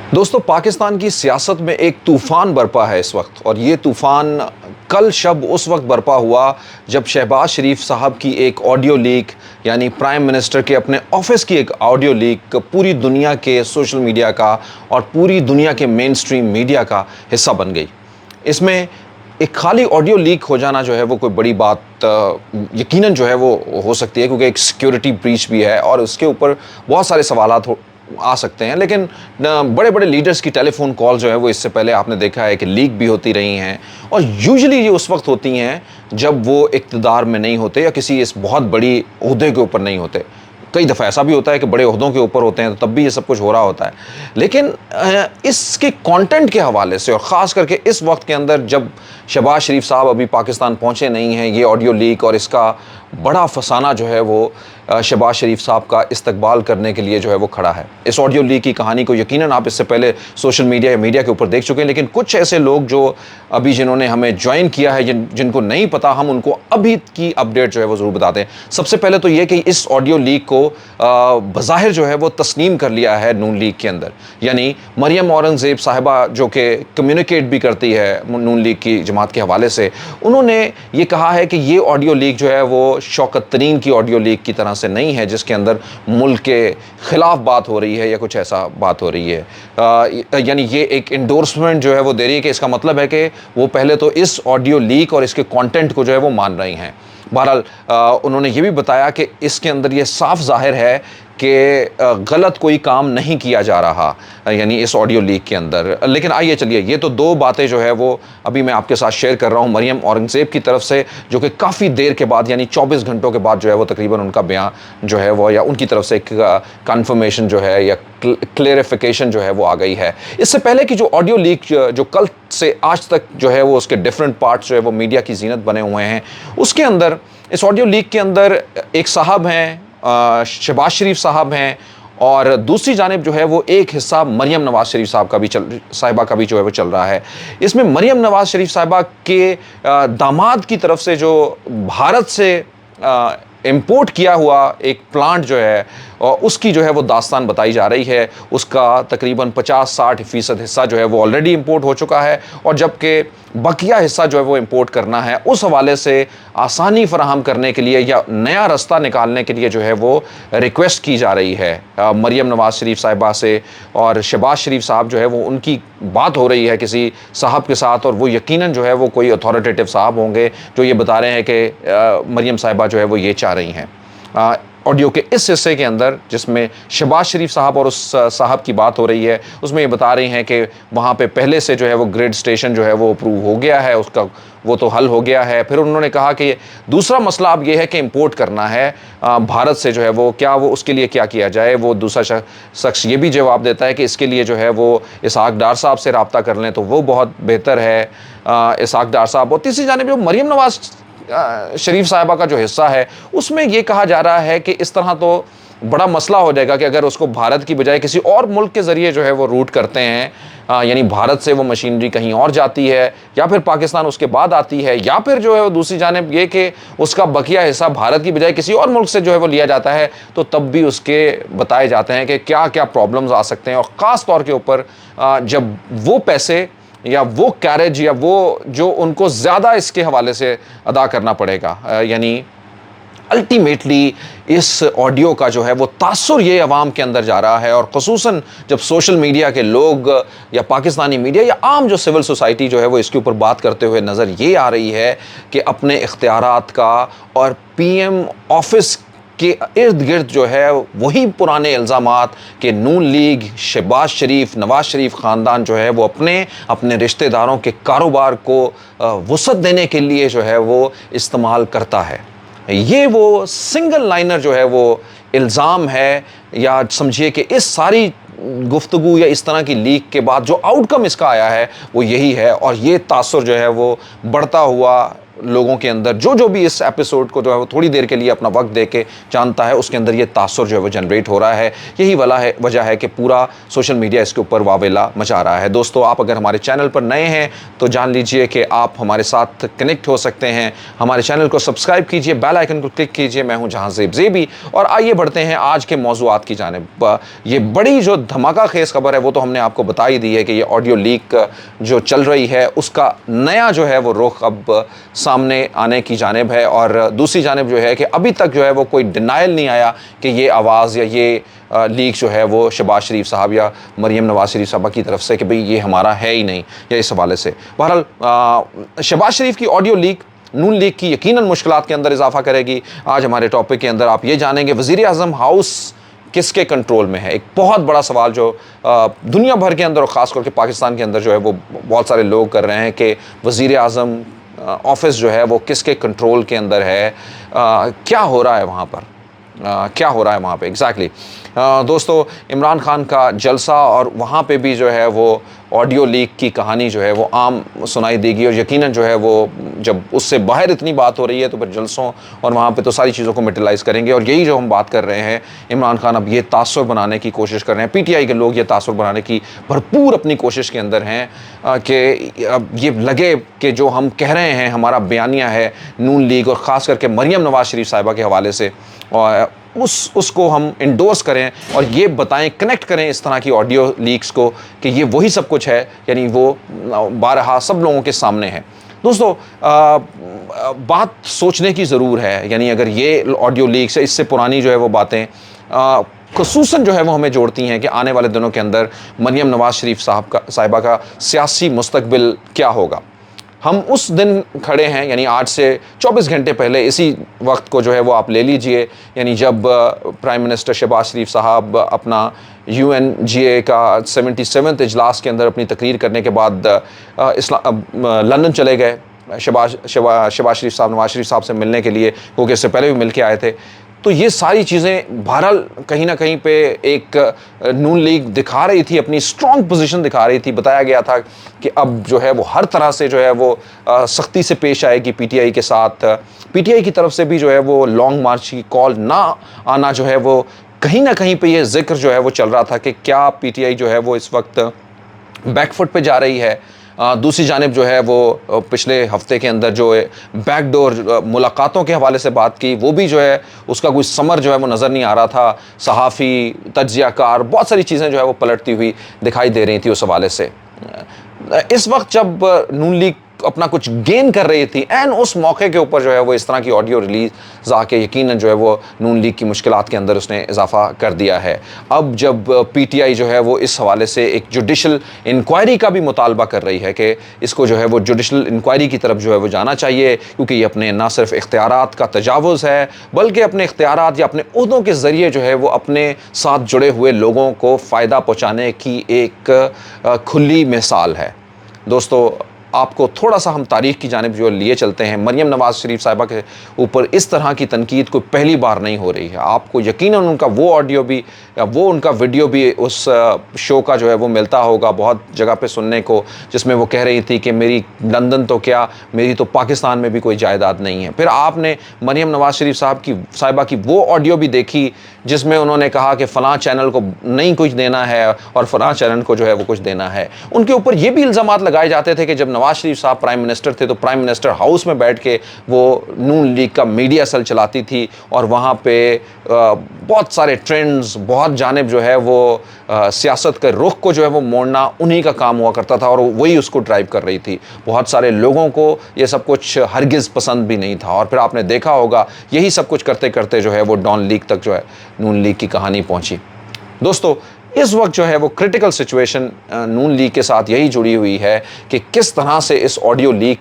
दोस्तों, पाकिस्तान की सियासत में एक तूफ़ान बरपा है इस वक्त, और ये तूफ़ान कल शब उस वक्त बरपा हुआ जब शहबाज शरीफ साहब की एक ऑडियो लीक, यानी प्राइम मिनिस्टर के अपने ऑफिस की एक ऑडियो लीक पूरी दुनिया के सोशल मीडिया का और पूरी दुनिया के मेन स्ट्रीम मीडिया का हिस्सा बन गई। इसमें एक खाली ऑडियो लीक हो जाना जो है वो कोई बड़ी बात यकीनन जो है वो हो सकती है, क्योंकि एक सिक्योरिटी ब्रीच भी है और उसके ऊपर बहुत सारे सवालात आ सकते हैं। लेकिन बड़े बड़े लीडर्स की टेलीफोन कॉल जो है वो इससे पहले आपने देखा है कि लीक भी होती रही हैं, और यूजुअली ये उस वक्त होती हैं जब वो इक़्तिदार में नहीं होते या किसी इस बहुत बड़ी ओहदे के ऊपर नहीं होते। कई दफ़ा ऐसा भी होता है कि बड़े ओहदों के ऊपर होते हैं तो तब भी ये सब कुछ हो रहा होता है। लेकिन इसके कंटेंट के हवाले से, और ख़ास करके इस वक्त के अंदर जब शहबाज शरीफ साहब अभी पाकिस्तान पहुँचे नहीं हैं, ये ऑडियो लीक और इसका बड़ा फसाना जो है वो शहबाज शरीफ साहब का इस्तकबाल करने के लिए जो है वो खड़ा है। इस ऑडियो लीक की कहानी को यकीनन आप इससे पहले सोशल मीडिया या मीडिया के ऊपर देख चुके हैं, लेकिन कुछ ऐसे लोग जो अभी जिन्होंने हमें ज्वाइन किया है, जिनको नहीं पता, हम उनको अभी की अपडेट जो है वो ज़रूर बताते हैं। सबसे पहले तो ये कि इस ऑडियो लीक को बज़ाहिर जो है वो तस्लीम कर लिया है नून लीग के अंदर, यानी मरियम औरंगज़ेब साहिबा जो कि कम्युनिकेट भी करती है नून लीग की जमात के हवाले से, उन्होंने ये कहा है कि ये ऑडियो लीक जो है वो शौकत तरीन की ऑडियो लीक की तरह से नहीं है जिसके अंदर मुल्क के ख़िलाफ़ बात हो रही है या कुछ ऐसा बात हो रही है। यानी ये एक इंडोर्समेंट जो है वो दे रही है कि इसका मतलब है कि वो पहले तो इस ऑडियो लीक और इसके कंटेंट को जो है वो मान रही हैं। बहरहाल उन्होंने ये भी बताया कि इसके अंदर ये साफ ज़ाहिर है कि गलत कोई काम नहीं किया जा रहा, यानी इस ऑडियो लीक के अंदर। लेकिन आइए चलिए, ये तो दो बातें जो है वो अभी मैं आपके साथ शेयर कर रहा हूँ मरियम औरंगज़ेब की तरफ से, जो कि काफ़ी देर के बाद, यानी 24 घंटों के बाद जो है वो तकरीबन उनका बयान जो है वो, या उनकी तरफ से एक कन्फर्मेशन जो है या क्लेरिफिकेशन जो है वो आ गई है। इससे पहले कि जो ऑडियो लीक जो कल से आज तक जो है वो उसके डिफरेंट पार्ट्स जो है वो मीडिया की जीनत बने हुए हैं, उसके अंदर इस ऑडियो लीक के अंदर एक साहब हैं, शहबाज शरीफ साहब हैं, और दूसरी जानिब जो है वो एक हिस्सा मरियम नवाज़ शरीफ साहिबा का भी जो है वो चल रहा है। इसमें मरियम नवाज़ शरीफ साहिबा के दामाद की तरफ से जो भारत से इंपोर्ट किया हुआ एक प्लांट जो है उसकी जो है वो दास्तान बताई जा रही है। उसका तकरीबन 50-60% हिस्सा जो है वो ऑलरेडी इंपोर्ट हो चुका है, और जबकि बकिया हिस्सा जो है वो इंपोर्ट करना है। उस हवाले से आसानी फराहम करने के लिए या नया रास्ता निकालने के लिए जो है वो रिक्वेस्ट की जा रही है मरियम नवाज़ शरीफ साहिबा से, और शहबाज शरीफ साहब जो है वो उनकी बात हो रही है किसी साहब के साथ, और वो यकीनन जो है वो कोई अथॉरिटेटिव साहब होंगे जो ये बता रहे हैं कि मरियम साहिबा जो है वो ये चाह रही हैं। ऑडियो के इस हिस्से के अंदर जिसमें शहबाज शरीफ साहब और उस साहब की बात हो रही है, उसमें ये बता रही हैं कि वहाँ पे पहले से जो है वो ग्रिड स्टेशन जो है वो अप्रूव हो गया है, उसका वो तो हल हो गया है। फिर उन्होंने कहा कि दूसरा मसला अब ये है कि इंपोर्ट करना है भारत से जो है वो, क्या वो उसके लिए क्या किया जाए। वो दूसरा शख्स ये भी जवाब देता है कि इसके लिए जो है वो इसहाक डार साहब से रब्ता कर लें तो वो बहुत बेहतर है, इसहाक डार साहब। और तीसरी जानिब जो मरियम नवाज़ शरीफ साहिबा का जो हिस्सा है उसमें ये कहा जा रहा है कि इस तरह तो बड़ा मसला हो जाएगा कि अगर उसको भारत की बजाय किसी और मुल्क के ज़रिए जो है वो रूट करते हैं, यानी भारत से वो मशीनरी कहीं और जाती है या फिर पाकिस्तान उसके बाद आती है, या फिर जो है वो दूसरी जानिब ये कि उसका बकिया हिस्सा भारत की बजाय किसी और मुल्क से जो है वो लिया जाता है, तो तब भी उसके बताए जाते हैं कि क्या क्या प्रॉब्लम्स आ सकते हैं। और ख़ास तौर के ऊपर जब वो पैसे या वो कैरेज या वो जो उनको ज़्यादा इसके हवाले से अदा करना पड़ेगा, यानी अल्टीमेटली इस ऑडियो का जो है वो तासुर ये अवाम के अंदर जा रहा है। और ख़ुसूसन जब सोशल मीडिया के लोग या पाकिस्तानी मीडिया या आम जो सिविल सोसाइटी जो है वो इसके ऊपर बात करते हुए नज़र ये आ रही है कि अपने इख्तियारात का और पीएम ऑफिस के इर्द गिर्द जो है वही पुराने इल्ज़ामात कि नून लीग, शहबाज शरीफ, नवाज़ शरीफ ख़ानदान जो है वो अपने रिश्तेदारों के कारोबार को वुसअत देने के लिए जो है वो इस्तेमाल करता है। ये वो सिंगल लाइनर जो है वो इल्ज़ाम है, या समझिए कि इस सारी गुफ्तगू या इस तरह की लीक के बाद जो आउटकम इसका आया है वो यही है। और ये तासुर जो है वो बढ़ता हुआ लोगों के अंदर जो जो भी इस एपिसोड को जो है वो थोड़ी देर के लिए अपना वक्त दे के जानता है, उसके अंदर ये तासुर जो है वो जनरेट हो रहा है। यही वजह है कि पूरा सोशल मीडिया इसके ऊपर वावेला मचा रहा है। दोस्तों, आप अगर हमारे चैनल पर नए हैं तो जान लीजिए कि आप हमारे साथ कनेक्ट हो सकते हैं। हमारे चैनल को सब्सक्राइब कीजिए, बेल आइकन को क्लिक कीजिए। मैं हूं जहांज़ेब ज़ेबी और आइए बढ़ते हैं आज के मौज़ूआत की जानिब। ये बड़ी जो धमाका खेज़ खबर है वो तो हमने आपको बता ही दी है कि ये ऑडियो लीक जो चल रही है उसका नया जो है वो रुख अब सामने आने की जानिब है। और दूसरी जानिब जो है कि अभी तक जो है वो कोई डिनाइल नहीं आया कि ये आवाज़ या ये लीक जो है वो शहबाज शरीफ साहब या मरीम नवाज शरीफ साहबा की तरफ से कि भाई ये हमारा है ही नहीं, या इस हवाले से। बहरहाल शहबाज शरीफ की ऑडियो लीक नून लीग की यकीनन मुश्किलात के अंदर इजाफा करेगी। आज हमारे टॉपिक के अंदर आप ये जानेंगे वज़ीर आज़म हाउस किसके कंट्रोल में है। एक बहुत बड़ा सवाल जो दुनिया भर के अंदर और ख़ास करके पाकिस्तान के अंदर जो है वो बहुत सारे लोग कर रहे हैं कि वज़ीर आज़म ऑफिस जो है वो किसके कंट्रोल के अंदर है, क्या हो रहा है वहाँ पर, क्या हो रहा है वहाँ पे एग्जैक्टली। दोस्तों, इमरान खान का जलसा और वहाँ पे भी जो है वो ऑडियो लीक की कहानी जो है वो आम सुनाई देगी और यकीनन जो है वो जब उससे बाहर इतनी बात हो रही है तो फिर जलसों और वहाँ पे तो सारी चीज़ों को मिटिलाइज़ करेंगे। और यही जो हम बात कर रहे हैं, इमरान खान अब ये तासुर बनाने की कोशिश कर रहे हैं, पीटीआई के लोग ये तासुर बनाने की भरपूर अपनी कोशिश के अंदर हैं कि अब ये लगे कि जो हम कह रहे हैं हमारा बयानिया है नून लीग और ख़ास करके मरीम नवाज शरीफ साहिबा के हवाले से, और उसको हम इंडोर्स करें और ये बताएं, कनेक्ट करें इस तरह की ऑडियो लीक्स को कि ये वही सब कुछ है, यानी वो बारहा सब लोगों के सामने है। दोस्तों, बात सोचने की ज़रूर है, यानी अगर ये ऑडियो लीक्स है, इससे पुरानी जो है वो बातें ख़ुसूसन जो है वो हमें जोड़ती हैं कि आने वाले दिनों के अंदर मरीम नवाज शरीफ साहिबा का सियासी मुस्तकबिल क्या होगा। हम उस दिन खड़े हैं, यानी आज से 24 घंटे पहले इसी वक्त को जो है वो आप ले लीजिए, यानी जब प्राइम मिनिस्टर शहबाज शरीफ साहब अपना UNGA का 77वें इजलास के अंदर अपनी तकरीर करने के बाद लंदन चले गए शहबाज शरीफ साहब नवाज शरीफ साहब से मिलने के लिए, क्योंकि इससे पहले भी मिल के आए थे। तो ये सारी चीज़ें बहरहाल कहीं ना कहीं पे एक नून लीग दिखा रही थी, अपनी स्ट्रॉन्ग पोजीशन दिखा रही थी। बताया गया था कि अब जो है वो हर तरह से जो है वो सख्ती से पेश आएगी पीटीआई के साथ। पीटीआई की तरफ से भी जो है वो लॉन्ग मार्च की कॉल ना आना जो है वो कहीं ना कहीं पे ये जिक्र जो है वो चल रहा था कि क्या पीटीआई जो है वो इस वक्त बैकफुट पे जा रही है। दूसरी जानिब जो है वो पिछले हफ्ते के अंदर जो बैकडोर मुलाकातों के हवाले से बात की, वो भी जो है उसका कोई समर जो है वो नज़र नहीं आ रहा था। सहाफ़ी, तज्ज़ियाकार, बहुत सारी चीज़ें जो है वो पलटती हुई दिखाई दे रही थी उस हवाले से। इस वक्त जब नून लीग अपना कुछ गेन कर रही थी एंड उस मौके के ऊपर जो है वो इस तरह की ऑडियो रिलीज आके यकीनन जो है वो नून लीग की मुश्किलात के अंदर उसने इजाफा कर दिया है। अब जब पीटीआई जो है वो इस हवाले से एक जुडिशल इंक्वायरी का भी मुतालबा कर रही है कि इसको जो है वो जुडिशल इंक्वायरी की तरफ जो है वो जाना चाहिए, क्योंकि ये अपने ना सिर्फ इख्तियारात का तजावुज़ है बल्कि अपने इख्तियारात या अपने उहदों के ज़रिए जो है वो अपने साथ जुड़े हुए लोगों को फ़ायदा पहुँचाने की एक खुली मिसाल है। दोस्तों, आपको थोड़ा सा हम तारीख़ की जानिब जो लिए चलते हैं। मरीम नवाज शरीफ साहिबा के ऊपर इस तरह की तनकीद कोई पहली बार नहीं हो रही है। आपको यकीनन उनका वो ऑडियो भी या वो उनका वीडियो भी उस शो का जो है वो मिलता होगा बहुत जगह पे सुनने को, जिसमें वो कह रही थी कि मेरी लंदन तो क्या, मेरी तो पाकिस्तान में भी कोई जायदाद नहीं है। फिर आपने मरीम नवाज शरीफ साहिबा की वो ऑडियो भी देखी जिसमें उन्होंने कहा कि फ़लाँ चैनल को नहीं कुछ देना है और फ़लाँ चैनल को जो है वो कुछ देना है। उनके ऊपर ये भी इल्ज़ामात लगाए जाते थे कि जब नवाज शरीफ साहब प्राइम मिनिस्टर थे तो प्राइम मिनिस्टर हाउस में बैठ के वो नून लीग का मीडिया सेल चलाती थी और वहाँ पे बहुत सारे ट्रेंड्स, बहुत जानिब जो है वो सियासत के रुख को जो है वो मोड़ना उन्हीं का काम हुआ करता था और वही उसको ड्राइव कर रही थी। बहुत सारे लोगों को ये सब कुछ हरगिज़ पसंद भी नहीं था और फिर आपने देखा होगा यही सब कुछ करते करते जो है वो डॉन लीग तक जो है नून लीग की कहानी पहुँची। दोस्तों, इस वक्त जो है वो क्रिटिकल सिचुएशन नून लीग के साथ यही जुड़ी हुई है कि किस तरह से इस ऑडियो लीक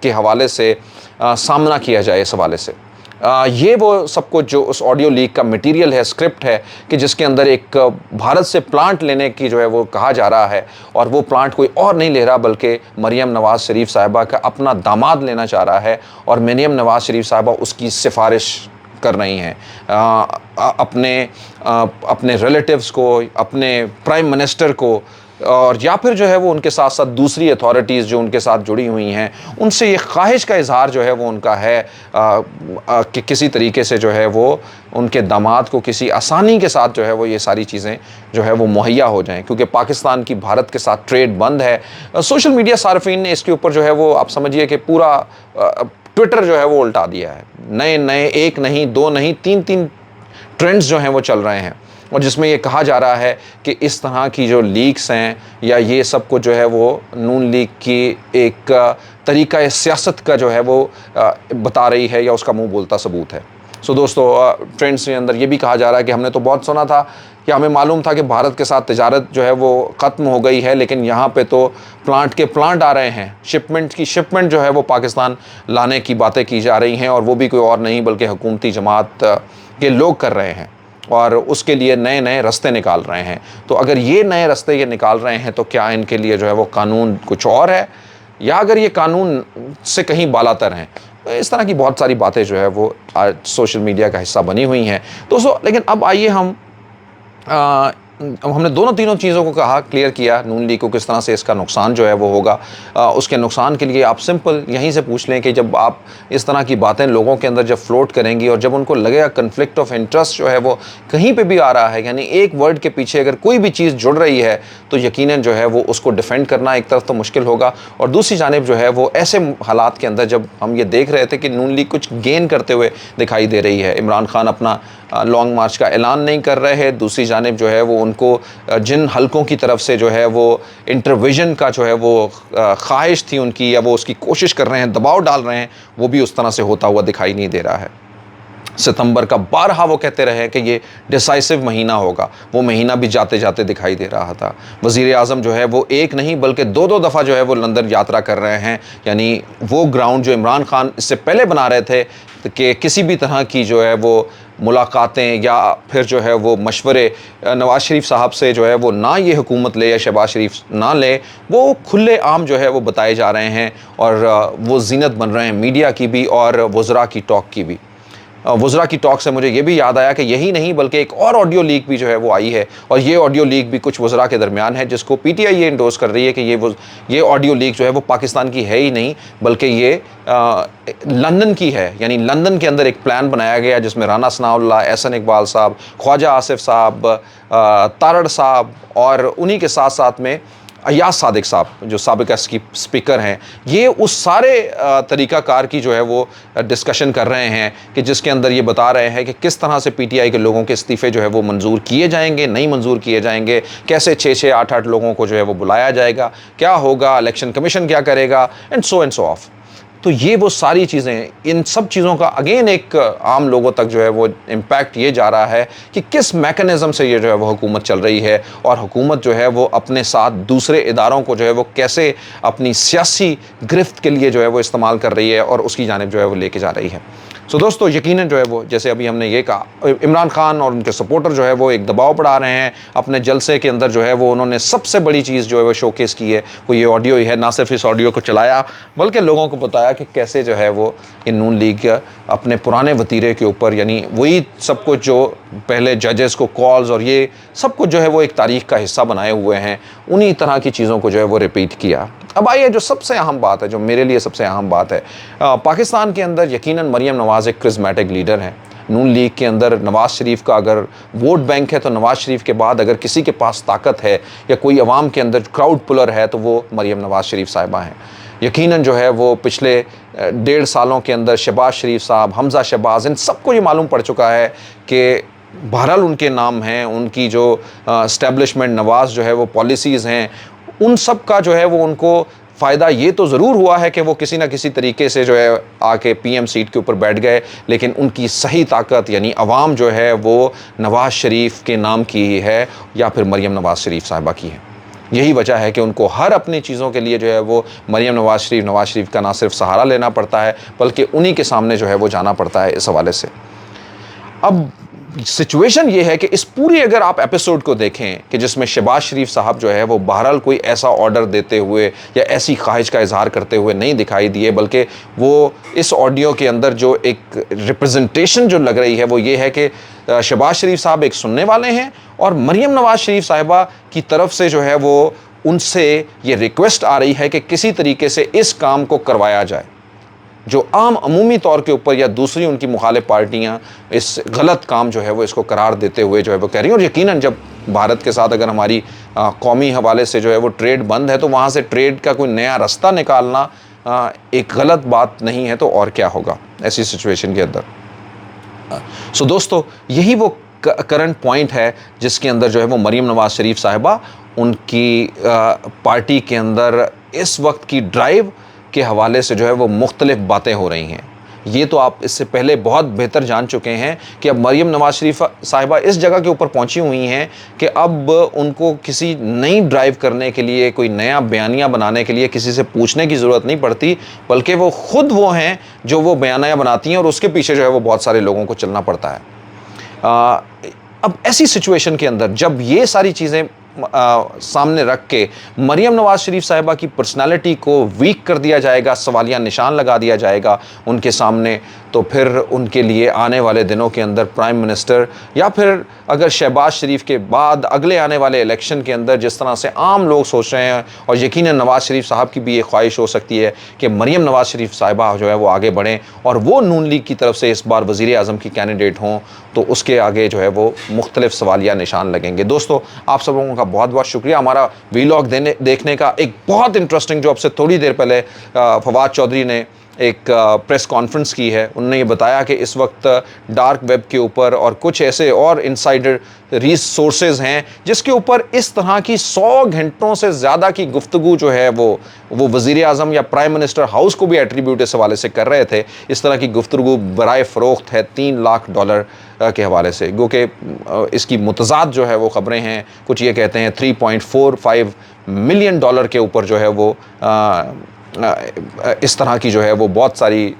के हवाले से सामना किया जाए। इस हवाले से ये वो सब कुछ जो उस ऑडियो लीक का मटेरियल है, स्क्रिप्ट है कि जिसके अंदर एक भारत से प्लांट लेने की जो है वो कहा जा रहा है और वो प्लांट कोई और नहीं ले रहा बल्कि मरीम नवाज शरीफ साहिबा का अपना दामाद लेना चाह रहा है और मरीम नवाज शरीफ साहिबा उसकी सिफारिश कर रही हैं अपने रिलेटिव्स को, अपने प्राइम मिनिस्टर को और या फिर जो है वो उनके साथ साथ दूसरी अथॉरिटीज़ जो उनके साथ जुड़ी हुई हैं उनसे ये ख्वाहिश का इजहार जो है वो उनका है कि किसी तरीके से जो है वो उनके दामाद को किसी आसानी के साथ जो है वो ये सारी चीज़ें जो है वो मुहैया हो जाएं, क्योंकि पाकिस्तान की भारत के साथ ट्रेड बंद है। सोशल मीडिया सार्फिन ने इसके ऊपर जो है वो आप समझिए कि पूरा ट्विटर जो है वो उल्टा दिया है। नए नए एक नहीं, दो नहीं, तीन तीन ट्रेंड्स जो हैं वो चल रहे हैं, और जिसमें ये कहा जा रहा है कि इस तरह की जो लीक्स हैं या ये सब कुछ जो है वो नून लीग की एक तरीका सियासत का जो है वो बता रही है या उसका मुंह बोलता सबूत है। सो दोस्तों, ट्रेंड्स के अंदर ये भी कहा जा रहा है कि हमने तो बहुत सुना था कि हमें मालूम था कि भारत के साथ तिजारत जो है वो ख़त्म हो गई है, लेकिन यहाँ पे तो प्लांट के प्लांट आ रहे हैं, शिपमेंट की शिपमेंट जो है वो पाकिस्तान लाने की बातें की जा रही हैं, और वो भी कोई और नहीं बल्कि हुकूमती जमात के लोग कर रहे हैं और उसके लिए नए नए रास्ते निकाल रहे हैं। तो अगर ये नए रास्ते ये निकाल रहे हैं तो क्या इनके लिए जो है वो कानून कुछ और है, या अगर ये कानून से कहीं बालातर हैं? इस तरह की बहुत सारी बातें जो है वो आज सोशल मीडिया का हिस्सा बनी हुई हैं दोस्तों। लेकिन अब आइए हमने दोनों तीनों चीज़ों को कहा, क्लियर किया नून लीग को किस तरह से इसका नुकसान जो है वो होगा। उसके नुकसान के लिए आप सिंपल यहीं से पूछ लें कि जब आप इस तरह की बातें लोगों के अंदर जब फ्लोट करेंगी और जब उनको लगेगा कन्फ्लिक्ट ऑफ इंटरेस्ट जो है वो कहीं पे भी आ रहा है, यानी एक वर्ड के पीछे अगर कोई भी चीज़ जुड़ रही है तो यकीनन जो है वो उसको डिफेंड करना एक तरफ तो मुश्किल होगा, और दूसरी जानिब जो है वो ऐसे हालात के अंदर जब हम ये देख रहे थे कि नून लीग कुछ गेन करते हुए दिखाई दे रही है, इमरान खान अपना लॉन्ग मार्च का ऐलान नहीं कर रहे हैं, दूसरी जानिब जो है वो उनको जिन हलकों की तरफ से जो है वो इंटरविजन का जो है वो ख्वाहिश थी उनकी, या वो उसकी कोशिश कर रहे हैं, दबाव डाल रहे हैं, वो भी उस तरह से होता हुआ दिखाई नहीं दे रहा है। सितंबर का बारहा वो कहते रहे कि ये डिसाइसिव महीना होगा, वो महीना भी जाते जाते दिखाई दे रहा था। वज़ीर आज़म जो है वो एक नहीं बल्कि दो दो दफ़ा जो है वो लंदन यात्रा कर रहे हैं, यानी वो ग्राउंड जो इमरान खान इससे पहले बना रहे थे कि किसी भी तरह की जो है वो मुलाकातें या फिर जो है वो मशवरे नवाज़ शरीफ साहब से जो है वो ना ये हुकूमत ले या शहबाज शरीफ ना ले, वो खुले आम जो है वो बताए जा रहे हैं, और वो जीनत बन रहे हैं मीडिया की भी और वज़रा की टॉक की भी। वज़रा की टॉक से मुझे ये भी याद आया कि यही नहीं बल्कि एक और ऑडियो लीक भी जो है वो आई है, और ये ऑडियो लीक भी कुछ वज़रा के दरमियान है, जिसको पीटीआई ये इंडोर्स कर रही है कि ये ऑडियो लीक जो है वो पाकिस्तान की है ही नहीं बल्कि ये लंदन की है। यानी लंदन के अंदर एक प्लान बनाया गया जिसमें राना सनाउल्लाह, एहसन इकबाल साहब, ख्वाजा आसिफ साहब, तारड़ साहब और उन्हीं के साथ साथ में अयाज सादिक साहब जो साबिक़ स्पीकर हैं, ये उस सारे तरीक़ाकार की जो है वो डिस्कशन कर रहे हैं कि जिसके अंदर ये बता रहे हैं कि किस तरह से पीटीआई के लोगों के इस्तीफ़े जो है वो मंजूर किए जाएंगे, नहीं मंजूर किए जाएंगे, कैसे 6-6, 8-8 लोगों को जो है वो बुलाया जाएगा, क्या होगा, इलेक्शन कमीशन क्या करेगा, एंड सो ऑफ। तो ये वो सारी चीज़ें, इन सब चीज़ों का अगेन एक आम लोगों तक जो है वो इम्पैक्ट ये जा रहा है कि किस मैकेनिज़्म से ये जो है वो हुकूमत चल रही है, और हुकूमत जो है वो अपने साथ दूसरे इदारों को जो है वो कैसे अपनी सियासी गिरफ्त के लिए जो है वो इस्तेमाल कर रही है और उसकी जानिब जो है वो लेके जा रही है। सो दोस्तों, यकीनन जो है वो जैसे अभी हमने ये कहा, इमरान खान और उनके सपोर्टर जो है वो एक दबाव बढ़ा रहे हैं अपने जलसे के अंदर। जो है वो उन्होंने सबसे बड़ी चीज़ जो है वो शोकेस की है वो ये ऑडियो ही है। ना सिर्फ इस ऑडियो को चलाया बल्कि लोगों को बताया कि कैसे जो है वो इन नून लीग अपने पुराने वतीरे के ऊपर, यानी वही सब कुछ जो पहले जजेस को कॉल्स और ये सब कुछ जो है वो एक तारीख़ का हिस्सा बनाए हुए हैं, उन्हीं तरह की चीज़ों को जो है वो रिपीट किया। अब आइए जो सबसे अहम बात है, जो मेरे लिए सबसे अहम बात है, पाकिस्तान के अंदर यकीनन मरियम नवाज़ एक क्रिज़मेटिक लीडर हैं। नून लीग के अंदर नवाज़ शरीफ का अगर वोट बैंक है तो नवाज़ शरीफ के बाद अगर किसी के पास ताकत है या कोई अवाम के अंदर क्राउड पुलर है तो वो मरियम नवाज़ शरीफ साहिबा हैं। यकीनन जो है वो पिछले 1.5 सालों के अंदर शहबाज शरीफ साहब, हमज़ा शहबाज, इन सबको ये मालूम पड़ चुका है कि बहरहाल उनके नाम हैं, उनकी जो इस्टेब्लिशमेंट नवाज़ जो है वो पॉलिसीज़ हैं, उन सब का जो है वो उनको फ़ायदा ये तो ज़रूर हुआ है कि वो किसी ना किसी तरीके से जो है आके पीएम सीट के ऊपर बैठ गए, लेकिन उनकी सही ताकत यानी अवाम जो है वो नवाज़ शरीफ के नाम की ही है या फिर मरियम नवाज़ शरीफ साहिबा की है। यही वजह है कि उनको हर अपनी चीज़ों के लिए जो है वो मरियम नवाज़ शरीफ का ना सिर्फ सहारा लेना पड़ता है बल्कि उन्हीं के सामने जो है वो जाना पड़ता है इस हवाले से। अब सिचुएशन ये है कि इस पूरी अगर आप एपिसोड को देखें कि जिसमें शहबाज शरीफ साहब जो है वो बहरहाल कोई ऐसा ऑर्डर देते हुए या ऐसी ख्वाहिश का इजहार करते हुए नहीं दिखाई दिए, बल्कि वो इस ऑडियो के अंदर जो एक रिप्रेजेंटेशन जो लग रही है वो ये है कि शहबाज शरीफ साहब एक सुनने वाले हैं और मरियम नवाज़ शरीफ साहिबा की तरफ से जो है वो उनसे ये रिक्वेस्ट आ रही है कि किसी तरीके से इस काम को करवाया जाए, जो आम अमूमी तौर के ऊपर या दूसरी उनकी मुखालिफ पार्टियां इस गलत काम जो है वो इसको करार देते हुए जो है वो कह रही हैं। और यकीनन जब भारत के साथ अगर हमारी कौमी हवाले से जो है वो ट्रेड बंद है, तो वहाँ से ट्रेड का कोई नया रास्ता निकालना एक गलत बात नहीं है, तो और क्या होगा ऐसी सिचुएशन के अंदर। सो दोस्तों, यही वो करंट पॉइंट है जिसके अंदर जो है वो मरीम नवाज़ शरीफ साहिबा उनकी पार्टी के अंदर इस वक्त की ड्राइव के हवाले से जो है वो मुख्तलिफ बातें हो रही हैं। ये तो आप इससे पहले बहुत बेहतर जान चुके हैं कि अब मरीम नवाज़ शरीफ साहिबा इस जगह के ऊपर पहुंची हुई हैं कि अब उनको किसी नई ड्राइव करने के लिए, कोई नया बयानिया बनाने के लिए किसी से पूछने की ज़रूरत नहीं पड़ती, बल्कि वो ख़ुद वो हैं जो वो बयानिया बनाती हैं और उसके पीछे जो है वो बहुत सारे लोगों को चलना पड़ता है। अब ऐसी सिचुएशन के अंदर जब ये सारी चीज़ें सामने रख के मरीम नवाज़ शरीफ साहिबा की पर्सनालिटी को वीक कर दिया जाएगा, सवालिया निशान लगा दिया जाएगा उनके सामने, तो फिर उनके लिए आने वाले दिनों के अंदर प्राइम मिनिस्टर, या फिर अगर शहबाज शरीफ के बाद अगले आने वाले इलेक्शन के अंदर जिस तरह से आम लोग सोच रहे हैं, और यकीनन नवाज़ शरीफ साहब की भी ये ख्वाहिश हो सकती है कि मरीम नवाज़ शरीफ साहिबा जो है वो आगे बढ़ें और वो नून लीग की तरफ से इस बार वज़ीर आज़म की कैंडिडेट हों, तो उसके आगे जो है वो मुख्तलिफ सवालिया निशान लगेंगे। दोस्तों, आप सब लोगों का बहुत बहुत शुक्रिया हमारा वीलॉग देखने का। एक बहुत इंटरेस्टिंग जो अब से थोड़ी देर पहले फवाद चौधरी ने एक प्रेस कॉन्फ्रेंस की है, उन्होंने ये बताया कि इस वक्त डार्क वेब के ऊपर और कुछ ऐसे और इनसाइडर रिसोर्सेज हैं जिसके ऊपर इस तरह की 100 घंटों से ज़्यादा की गुफ्तगू जो है वो वज़ीर आज़म या प्राइम मिनिस्टर हाउस को भी एट्रीब्यूट इस हवाले से कर रहे थे। इस तरह की गुफ्तगू बराए फ़रोख्त है $3 लाख के हवाले से, क्योंकि इसकी मुतज़ाद जो है वो ख़बरें हैं। कुछ ये कहते हैं $3.45 मिलियन के ऊपर जो है वो इस तरह की जो है वो बहुत सारी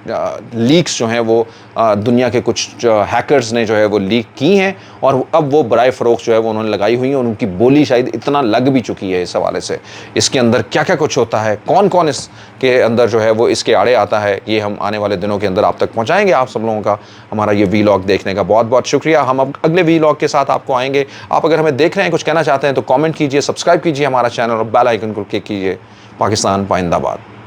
लीक्स जो हैं वो दुनिया के कुछ हैकर्स ने जो है वो लीक की हैं, और अब वो बराए फ़रोख्त जो है वो उन्होंने लगाई हुई हैं, और उनकी बोली शायद इतना लग भी चुकी है इस हवाले से। इसके अंदर क्या क्या कुछ होता है, कौन कौन इसके अंदर जो है वो इसके आड़े आता है, ये हम आने वाले दिनों के अंदर आप तक पहुँचाएँगे। आप सब लोगों का हमारा ये वीलॉग देखने का बहुत बहुत शुक्रिया। हम अब अगले वीलॉग के साथ आपको आएँगे। आप अगर हमें देख रहे हैं, कुछ कहना चाहते हैं तो कॉमेंट कीजिए, सब्सक्राइब कीजिए हमारा चैनल और बेल आइकन को क्लिक कीजिए। पाकिस्तान पाइंदाबाद।